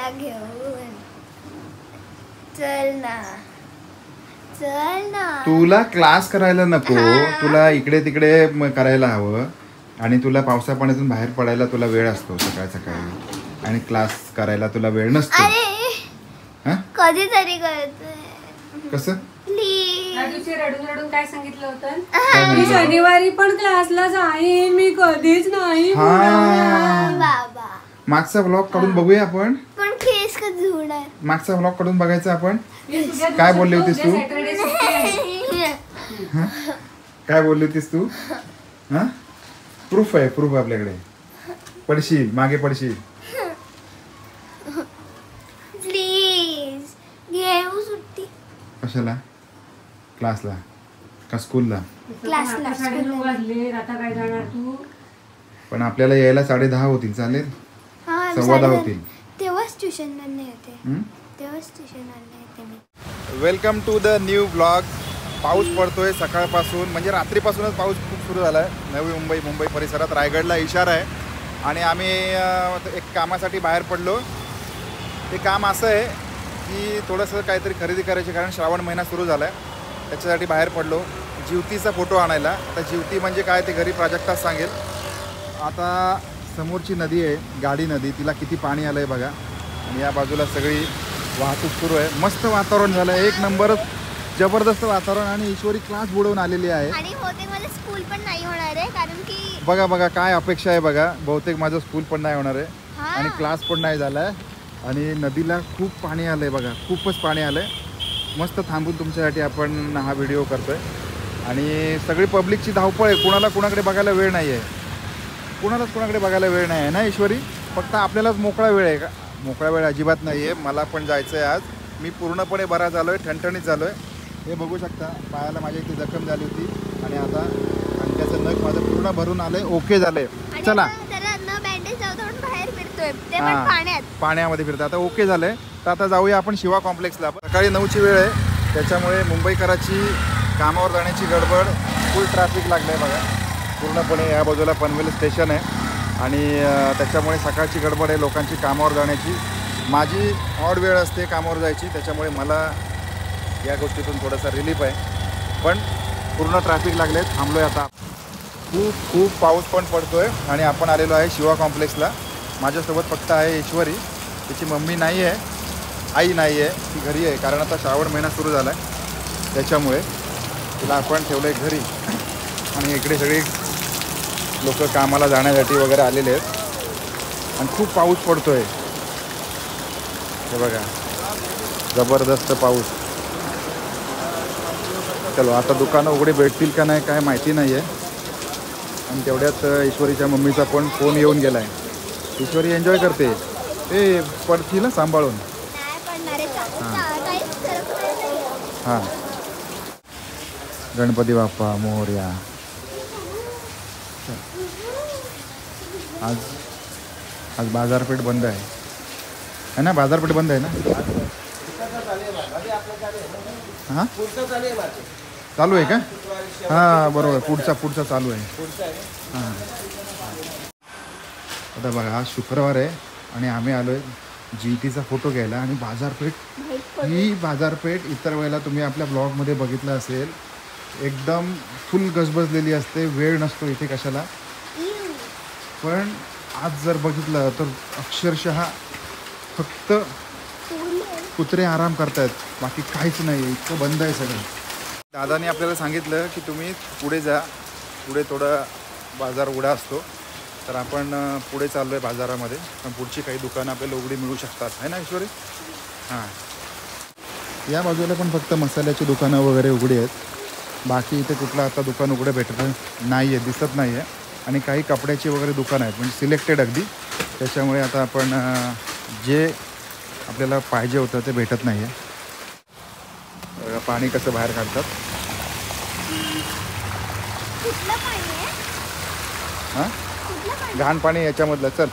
मला घेऊन चल ना, चल ना. तुला क्लास करायला नको, तुला इकडे तिकडे करायला हवं. आणि तुला पावसा पाण्यातून बाहेर पडायला तुला वेळ असतो सकाळ सकाळी, आणि क्लास करायला तुला वेळ नसतो. अरे कधीतरी करतोय. कसं दिवशी रडून रडून काय सांगितलं होतं, मी शनिवारी पण क्लासला जाईन, मी कधीच नाही. बाबा मागचा ब्लॉग काढून बघूया आपण. पण केस कधी धुणार? मागचा ब्लॉग काढून बघायचा आपण. काय बोलली होतीस तू? काय बोलली होतीस तू? हा, प्रूफ आहे, प्रूफ आपल्याकडे. पडशील, मागे पडशील. प्लीज घेऊ सुट्टी. कशाला? क्लासला का स्कूलला? क्लासला. आता काय जाणार तू? पण आपल्याला यायला 10:30 होतील. चालेल? 10:15 होतील. तेव्हाच ट्युशनला नाही येते, तेव्हाच ट्युशनला नाही येते मी. Welcome to the new blog. पाऊस पडतोय सकाळपासून, म्हणजे रात्रीपासूनच पाऊस खूप सुरू झाला आहे नवी मुंबई परिसरात. रायगडला इशारा आहे आणि आम्ही एक कामासाठी बाहेर पडलो. ते काम असं आहे की थोडंसं काहीतरी खरेदी करायची, कारण श्रावण महिना सुरू झाला आहे, त्याच्यासाठी बाहेर पडलो. जीवतीचा फोटो आणायला. आता जीवती म्हणजे काय ते घरी प्राजक्ताच सांगेल. आता समोरची नदी आहे, गाडी नदी, तिला किती पाणी आलं आहे बघा. आणि या बाजूला सगळी वाहतूक सुरू आहे. मस्त वातावरण झालं आहे, एक नंबरच जबरदस्त वातावरण. आणि ईश्वरी क्लास बुडवून आलेली आहे. आणि बहुतेक माझं स्कूल पण नाही होणार आहे, कारण की बघा काय अपेक्षा आहे बघा. बहुतेक माझं स्कूल पण नाही होणार आहे आणि क्लास पण नाही झाला आहे. आणि नदीला खूप पाणी आलं आहे बघा, खूपच पाणी आलं आहे. मस्त थांबून तुमच्यासाठी आपण हा व्हिडिओ करतो आहे. आणि सगळी पब्लिकची धावपळ आहे, कुणाकडे बघायला वेळ नाही आहे. कुणाकडे बघायला वेळ नाही आहे ना ईश्वरी? फक्त आपल्यालाच मोकळा वेळ आहे का? मोकळा वेळ अजिबात नाही आहे. मला पण जायचं आहे आज. मी पूर्णपणे बरा झालो आहे, ठणठणीत झालो आहे. हे बघू शकता, पायाला माझ्या इथे जखम झाली होती आणि आता अंगठ्याचं नख माझं पूर्ण भरून आलंय, ओके झालंय. चला पाण्यामध्ये फिरतं, आता ओके झालंय. तर आता जाऊया आपण शिवा कॉम्प्लेक्सला. सकाळी 9ची वेळ आहे, त्याच्यामुळे मुंबईकराची कामावर जाण्याची गडबड. फुल ट्रॅफिक लागलं आहे बघा पूर्णपणे. या बाजूला पनवेल स्टेशन आहे आणि त्याच्यामुळे सकाळची गडबड आहे लोकांची कामावर जाण्याची. माझी ऑड वेळ असते कामावर जायची, त्याच्यामुळे मला या गोष्टीतून थोडासा रिलीफ आहे. पण पूर्ण ट्रॅफिक लागले, थांबलो आहे आता. खूप पाऊस पण पडतो आहे आणि आपण आलेलो आहे शिवा कॉम्प्लेक्सला. माझ्यासोबत फक्त आहे ईश्वरी, तिची मम्मी नाही आहे, आई नाही आहे, ती घरी आहे. कारण आता श्रावण महिना सुरू झाला आहे, त्याच्यामुळे तिला आपण ठेवलं आहे घरी. आणि इकडे सगळी लोक कामाला जाण्यासाठी वगैरे आलेले आहेत आणि खूप पाऊस पडतो आहे. हे बघा, जबरदस्त पाऊस. चलो आता दुकानं उघडे भेटतील का नाही काय माहिती नाही आहे. आणि तेवढ्यात ईश्वरीच्या मम्मीचा पण फोन येऊन गेला आहे. ईश्वरी एन्जॉय करते, ते पडतील ना सांभाळून. हां, गणपती बाप्पा मोरया. आज बाजारपेठ बंद आहे ना? बाजारपेठ बंद आहे ना? हां, चालू आहे का? हां बरोबर, पुढचा चालू आहे. हां, आता बघा आज शुक्रवार आहे आणि आम्ही आलो आहे जीटीचा फोटो घ्यायला. आणि ही बाजारपेठ इतर वेळेला तुम्ही आपल्या ब्लॉगमध्ये बघितलं असेल, एकदम फुल गजबजलेली असते, वेळ नसतो इथे कशाला. पण आज जर बघितलं तर अक्षरशः फक्त कुत्रे आराम करतायत, बाकी काहीच नाही, इतकं बंद आहे सगळं. दादाने आपल्याला सांगितलं की तुम्ही पुढे जा, पुढे थोडा बाजार उघडा असतो. तर आपण पुढे चाललो आहे बाजारामध्ये, पण पुढची काही दुकानं आपल्याला उघडी मिळू शकतात, आहे ना ईश्वरी? हां, या बाजूला पण फक्त मसाल्याची दुकानं वगैरे उघडी आहेत, बाकी इथे कुठलं आता दुकान उघडं भेटत नाही आहे, दिसत नाही आहे. आणि काही कपड्याची वगैरे दुकानं आहेत, म्हणजे सिलेक्टेड अगदी. त्याच्यामुळे आता आपण जे आपल्याला पाहिजे होतं ते भेटत नाही आहे. पाणी कसं बाहेर काढतात. हां, घाण पाणी याच्यामधलं. चल,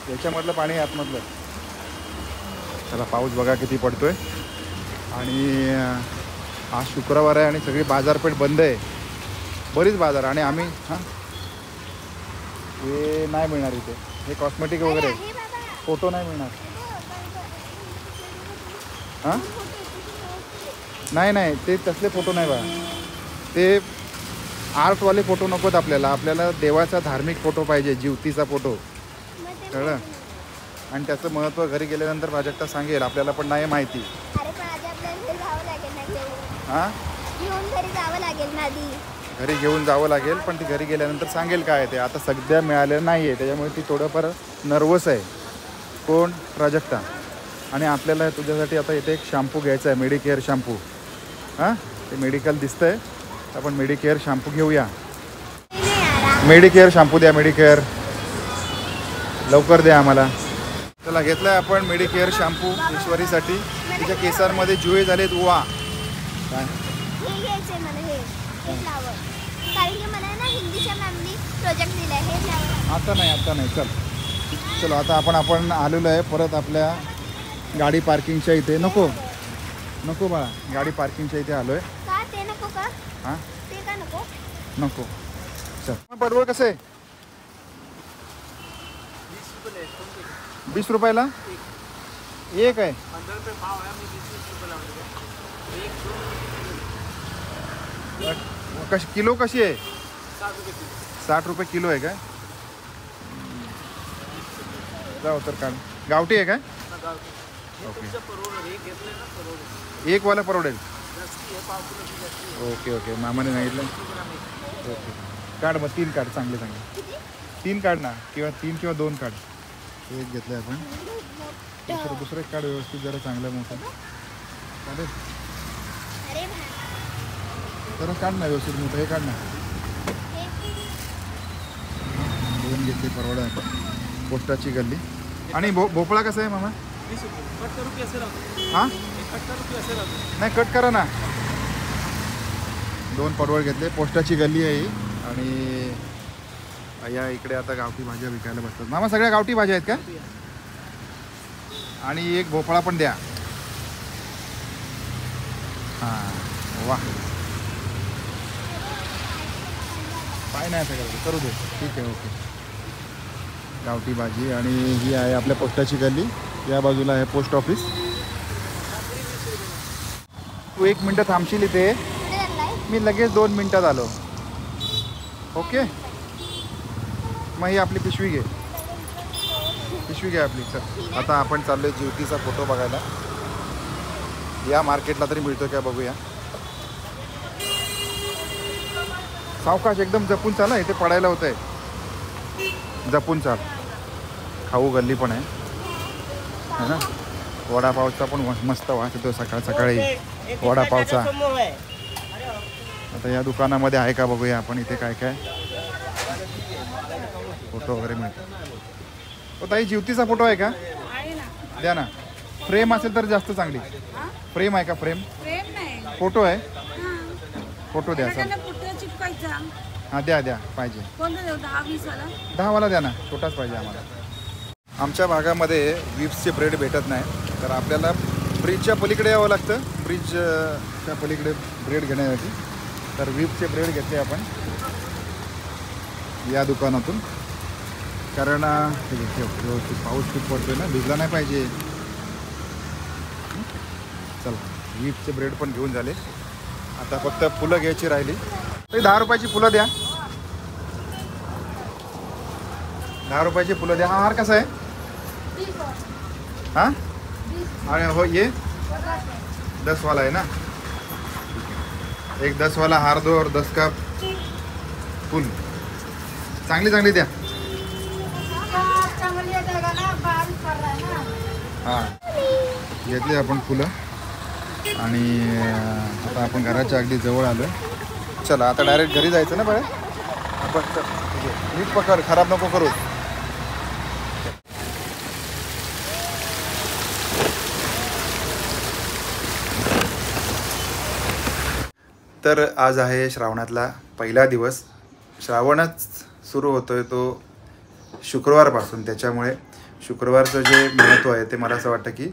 याच्यामधलं पाणी आतमधलं. चला, पाऊस बघा किती पडतोय. आणि आज शुक्रवार आहे आणि सगळी बाजारपेठ बंद आहे, बरीच बाजार. आणि आम्ही हां, हे नाही मिळणार इथे, हे कॉस्मेटिक वगैरे, फोटो नाही मिळणार. हां नाही नाही ते तसले फोटो नाही बा, ते आर्टवाले फोटो नकोत आपल्याला. आपल्याला देवाचा धार्मिक फोटो पाहिजे, जीवतीचा फोटो, कळलं. आणि त्याचं महत्त्व घरी गेल्यानंतर प्राजक्ता सांगेल, आपल्याला पण नाही माहिती. हां घरी घेऊन जावं लागेल, पण ती घरी गेल्यानंतर सांगेल काय ते. आता सध्या मिळालेलं नाही आहे, त्याच्यामुळे ती थोडंफार नर्वस आहे. कोण? प्राजक्ता. आणि आपल्याला तुझ्यासाठी आता इथे एक शॅम्पू घ्यायचा आहे, मेडिकेअर शॅम्पू. हां ते मेडिकल दिसतंय, आपण मेडिकेअर शॅम्पू घेऊया. मेडिकेअर शॅम्पू द्या, मेडिकेअर लवकर द्या आम्हाला. चला घेतलं आहे आपण मेडिकेअर शॅम्पू ईश्वरीसाठी. तिच्या केसांमध्ये जुळे झालेत. वा काय आता नाही चल चलो आता आपण आलेलो आहे परत आपल्या गाडी पार्किंगच्या इथे. नको बाळा, गाडी पार्किंगच्या इथे आलोय. हां नको चल. पडवळ कसं आहे? 20 रुपयाला एक आहे. कशी किलो कशी आहे? 60 रुपये किलो आहे काय? जाऊ तर काढ. गावठी आहे काय? ओके एक वाला परवडेल. ओके मामाने सांगितलं. ओके काढ मग 3 काढ, चांगले 3 काढ ना, किंवा 3 किंवा 2 काढ. एक घेतलं आपण, दुसरं एक काढ व्यवस्थित, जरा चांगलं मोठं चालेल. जरा काढ ना व्यवस्थित मोठं, हे काढ ना. 2 घेतले परवडा. पोस्टाची गल्ली. आणि भोपळा कसा आहे मामा? हां नाही कट करा ना. 2 परवड घेतले. पोस्टाची गल्ली आहे ही. आणि या इकडे आता गावठी भाज्या विकायला बसतात. मामा सगळ्या गावठी भाज्या आहेत का? आणि एक भोपळा पण द्या. हां वा काय नाही सगळं करू दे. ठीक आहे ओके. गावठी भाजी. आणि ही आहे आपल्या पोस्टाची गल्ली. या बाजूला आहे पोस्ट ऑफिस. तू 1 मिनटं थांबशील इथे, मी लगेच 2 मिनटात आलो. ओके मग ही आपली पिशवी घे. पिशवी घे आपली. चल आता आपण चाललोय ज्योतीचा फोटो बघायला. या मार्केटला तरी मिळतो का बघूया. सावकाश एकदम जपून चाला, इथे पडायला होतंय. जपून चाल. खाऊ गल्ली पण आहे ना. वडापावचा पण मस्त वास येतो सकाळ सकाळी वडापावचा. आता या दुकानामध्ये आहे का बघूया आपण. इथे काय काय फोटो वगैरे मिळतो. हो ताई ज्योतीचा फोटो आहे का? द्या ना. फ्रेम असेल तर जास्त चांगली. फ्रेम आहे का? फ्रेम फोटो आहे. फोटो द्या सर. हां द्या पाहिजे. 10 वाला द्या ना, छोटाच पाहिजे आम्हाला. आमच्या भागामध्ये विप्सचे ब्रेड भेटत नाही, तर आपल्याला ब्रिजच्या पलीकडे यावं लागतं. ब्रिजच्या पलीकडे ब्रेड घेण्यासाठी. तर विप्सचे ब्रेड घेतले आपण या दुकानातून. कारण व्यवस्थित पाऊस खूप पडतोय ना, भिजला नाही पाहिजे. चला विप्सचे ब्रेड पण घेऊन झाले. आता फक्त फुलं घ्यायची राहिली. 10 रुपयाची फुलं द्या. 10 रुपयाची फुलं द्या. हा हार कसा आहे? हां अरे हो ये 10 वाला आहे ना. एक 10 वाला हार दो और 10 का फुल. चांगली द्या. हां घेतली आपण फुलं. आणि आता आपण घराच्या अगदी जवळ आलो. चला आता डायरेक्ट घरी जायचं ना बरं. आपण नीट पकड, खराब नको करू. तर आज आहे श्रावणातला पहिला दिवस. श्रावणच सुरू होतोय तो शुक्रवारपासून. त्याच्यामुळे शुक्रवारचं जे महत्त्व आहे ते मला असं वाटतं की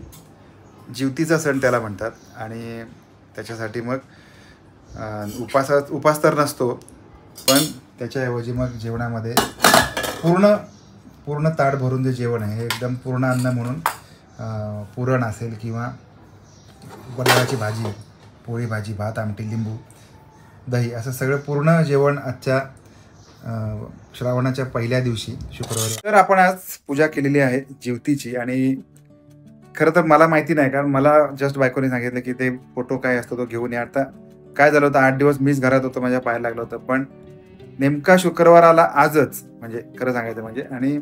ज्योतीचा सण त्याला म्हणतात. आणि त्याच्यासाठी मग उपास तर नसतो, पण त्याच्याऐवजी मग जेवणामध्ये पूर्ण ताट भरून जे जेवण आहे हे एकदम पूर्ण अन्न म्हणून पुरण असेल किंवा वडाळाची भाजी, पोळी भाजी, भात, आमटी, लिंबू, दही असं सगळं पूर्ण जेवण आजच्या श्रावणाच्या पहिल्या दिवशी शुक्रवारी. तर आपण आज पूजा केलेली आहे जिवतीची. आणि खरं तर मला माहिती नाही, कारण मला जस्ट बायकोने सांगितलं की ते फोटो काय असतो तो घेऊन या. आता काय झालं होतं, 8 दिवस मीच घरात होतो, माझ्या पायाला लागलं होतं. पण नेमका शुक्रवार आला आजच, म्हणजे खरं सांगायचं म्हणजे. आणि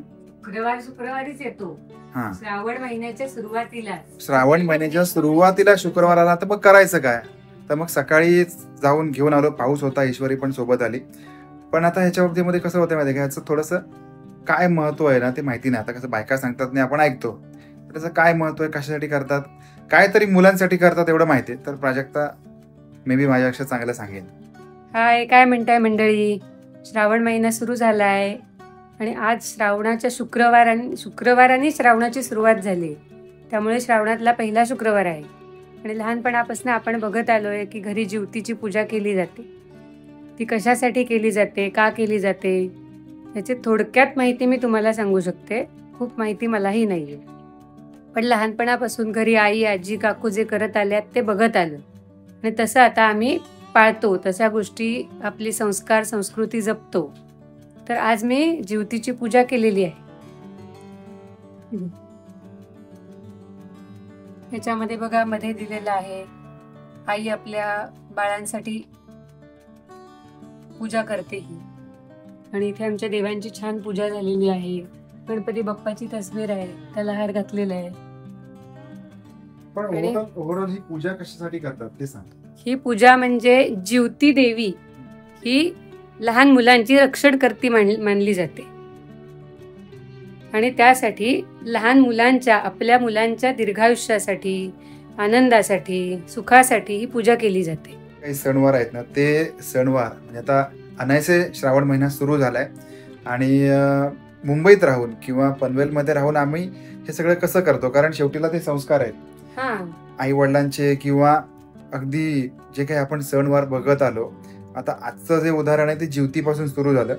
शुक्रवारीच येतो. श्रावण महिन्याच्या सुरुवातीला शुक्रवार आला. तर मग करायचं काय, तर मग सकाळी जाऊन घेऊन आलो. पाऊस होता, ईश्वरी पण सोबत आली. पण आता ह्याच्या बाबतीमध्ये कसं होतं माहिती का, ह्याचं थोडंसं काय महत्व आहे ना ते माहिती नाही. आता कसं बायका सांगतात नाही, आपण ऐकतो. त्याचं काय महत्व आहे, कशासाठी करतात, काहीतरी मुलांसाठी करतात एवढं माहिती आहे. तर प्राजक्ता मे बी माझ्यापेक्षा चांगलं सांगेल. हाय, काय म्हणताय मंडळी. श्रावण महिना सुरू झालाय आणि आज श्रावणाच्या शुक्रवाराने श्रावणाची सुरुवात झाली. त्यामुळे श्रावणातला पहिला शुक्रवार आहे. आणि लहानपणापासून आपण बघत आलोय की घरी जिवतीची पूजा केली जाते. ती कशासाठी केली जाते, का केली जाते, याची थोडक्यात माहिती मी तुम्हाला सांगू शकते. खूप माहिती मलाही नाहीये, पण लहानपणापासून घरी आई, आजी, काकू जे करत आल्यात ते बघत आलं आणि तसं आता आम्ही पाळतो. तशा गोष्टी, आपली संस्कार, संस्कृती जपतो. तर आज मी जिवतीची पूजा केलेली आहे. ह्याच्यामध्ये बघा, मध्ये दिलेलं आहे आई आपल्या बाळांसाठी पूजा करते ही. आणि इथे आमच्या देवांची छान पूजा झालेली आहे. गणपती बाप्पाची तस्वीर आहे, त्याला हार घातलेला आहे. पण ओव्हरऑल ही पूजा कशासाठी करतात ते सांग. ही पूजा म्हणजे जिवती देवी ही लहान मुलांची रक्षणकर्ती मानली जाते. आणि त्यासाठी लहान मुलांच्या, आपल्या मुलांच्या दीर्घायुष्यासाठी, आनंदासाठी, सुखासाठी ही पूजा केली जाते. काही सणवार आहेत ना, ते सणवार म्हणजे आता अनायसे श्रावण महिना सुरू झालाय आणि मुंबईत राहून किंवा पनवेलमध्ये राहून आम्ही हे सगळं कसं करतो, कारण शेवटीला ते संस्कार आहेत आई वडिलांचे, किंवा अगदी जे काही आपण सणवार बघत आलो. आता आजचं जे उदाहरण आहे ते जिवतीपासून सुरू झालं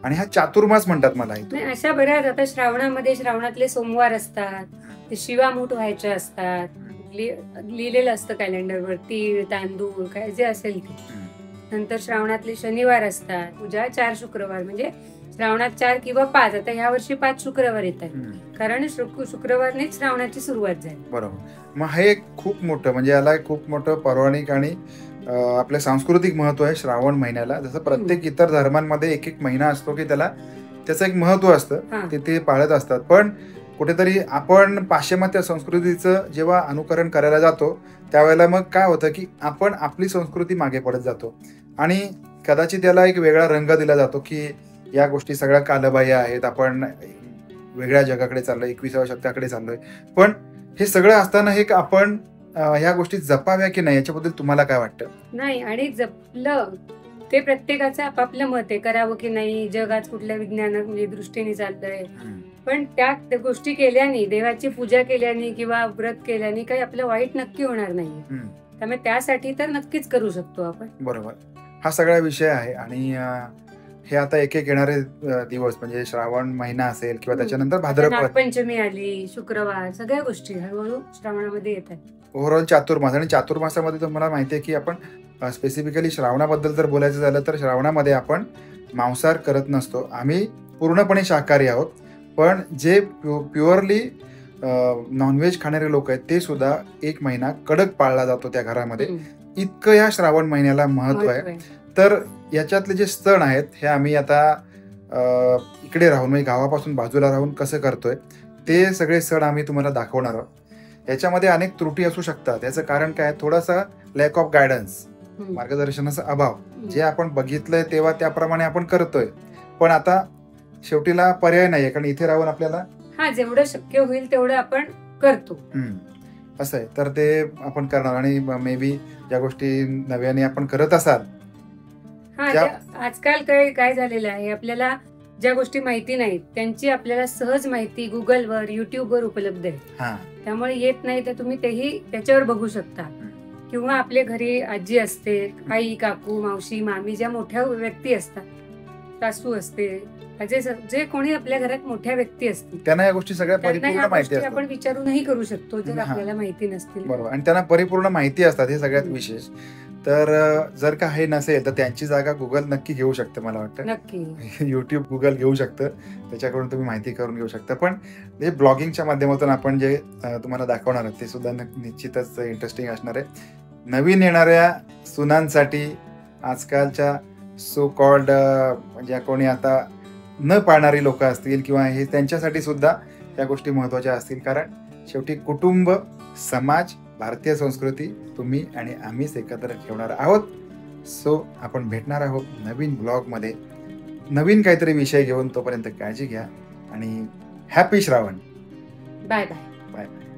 आणि हा चातुर्मास म्हणतात मला. अशा बऱ्याच, आता श्रावणातले सोमवार असतात, ते शिवामूठ व्हायचे असतात, लिहिलेलं असतं कॅलेंडरवर, तीळ, तांदूळ, काय जे असेल ते. नंतर श्रावणातले शनिवार असतात, पूजा 4 शुक्रवार, म्हणजे श्रावणात 4 किंवा 5. आता ह्या वर्षी 5 शुक्रवार येतात, कारण शुक्रवारनेच श्रावणाची सुरुवात झाली. बरोबर. मग हे खूप मोठं, म्हणजे याला खूप मोठं पौराणिक आणि आपलं सांस्कृतिक महत्व आहे श्रावण महिन्याला. जसं प्रत्येक इतर धर्मांमध्ये एक एक महिना असतो की त्याचं एक महत्व असतं, ते पाळत असतात. पण कुठेतरी आपण पाश्चिमात्य संस्कृतीचं जेव्हा अनुकरण करायला जातो त्यावेळेला मग काय होतं की आपण आपली संस्कृती मागे पडत जातो आणि कदाचित त्याला एक वेगळा रंग दिला जातो की या गोष्टी सगळ्या कालबाह्य आहेत, आपण वेगळ्या जगाकडे चाललोय, 21व्या शतकाकडे चाललोय. पण हे सगळं असताना हे आपण ह्या गोष्टी जपाव्या की नाही, याच्याबद्दल तुम्हाला काय वाटतं? नाही, आणि जपलं ते प्रत्येकाचं आपापलं मत आहे, करावं की नाही. जग आज कुठल्या विज्ञान म्हणजे दृष्टीने चाललंय, पण त्या गोष्टी केल्याने, देवाची पूजा केल्याने किंवा व्रत केल्याने काही आपलं वाईट नक्की होणार नाही. त्यामुळे त्यासाठी तर नक्कीच करू शकतो आपण. बरोबर. हा सगळा विषय आहे. आणि हे आता एक एक येणारे दिवस म्हणजे श्रावण महिना असेल किंवा त्याच्यानंतर भाद्रपद, पंचमी आली, शुक्रवार, सगळ्या गोष्टी हळूहळू श्रावणामध्ये येतात. ओव्हरऑल चातुर्मास. आणि चातुर्मासामध्ये तुम्हाला माहिती आहे की आपण स्पेसिफिकली श्रावणाबद्दल जर बोलायचं झालं तर श्रावणामध्ये आपण मांसाहार करत नसतो, आम्ही पूर्णपणे शाकाहारी आहोत. पण जे प्युअरली नॉनव्हेज खाणारे लोक आहेत ते सुद्धा 1 महिना कडक पाळला जातो त्या घरामध्ये. इतकं या श्रावण महिन्याला महत्व आहे. तर याच्यातले जे सण आहेत हे आम्ही आता इकडे राहून, म्हणजे गावापासून बाजूला राहून कसं करतोय ते सगळे सण आम्ही तुम्हाला दाखवणार आहोत. याच्यामध्ये अनेक त्रुटी असू शकतात. याचं कारण काय, थोडासा लॅक ऑफ गायडन्स, मार्गदर्शनाचा अभाव. जे आपण बघितलंय तेव्हा त्याप्रमाणे आपण करतोय, पण आता शेवटीला पर्याय नाहीये, कारण इथे राहून आपल्याला जेवढं शक्य होईल तेवढं आपण करतो. असं आहे. तर ते आपण करणार. आणि मे बी ज्या गोष्टी नव्याने आपण करत असाल, आजकाल काय झालेलं आहे, आपल्याला ज्या गोष्टी माहिती नाहीत त्यांची आपल्याला सहज माहिती गुगलवर, युट्यूबवर उपलब्ध आहे. त्यामुळे येत नाही तर तुम्ही तेही त्याच्यावर बघू शकता. किंवा आपल्या घरी आजी असते, आई, काकू, मावशी, मामी, ज्या मोठ्या व्यक्ती असतात, सासू असते, जे कोणी आपल्या घरात मोठ्या व्यक्ती असतील त्यांना या गोष्टी सगळ्या त्यांना परिपूर्ण ह्या माहिती गोष्टी असतात. आपण विचारूनही करू शकतो जर हा. आपल्याला माहिती नसतील. बरोबर, आणि त्यांना परिपूर्ण माहिती असतात, हे सगळ्यात विशेष. तर जर का हे नसेल तर त्यांची जागा गुगल नक्की घेऊ शकते, मला वाटतं. नक्की युट्यूब गुगल घेऊ शकतं, त्याच्याकडून तुम्ही माहिती करून घेऊ शकता. पण हे ब्लॉगिंगच्या माध्यमातून आपण जे तुम्हाला दाखवणार आहोत ते सुद्धा निश्चितच इंटरेस्टिंग असणार आहे. नवीन येणाऱ्या सुनांसाठी, आजकालच्या सो कॉल्ड म्हणजे कोणी आता न पाळणारी लोक असतील किंवा हे, त्यांच्यासाठी सुद्धा या गोष्टी महत्त्वाच्या असतील. कारण शेवटी कुटुंब, समाज, भारतीय संस्कृती तुम्ही आणि आम्हीच एकत्र ठेवणार आहोत. सो आपण भेटणार आहोत नवीन ब्लॉगमध्ये नवीन काहीतरी विषय घेऊन. तोपर्यंत काळजी घ्या आणि happy Shravan. Bye bye. Bye bye.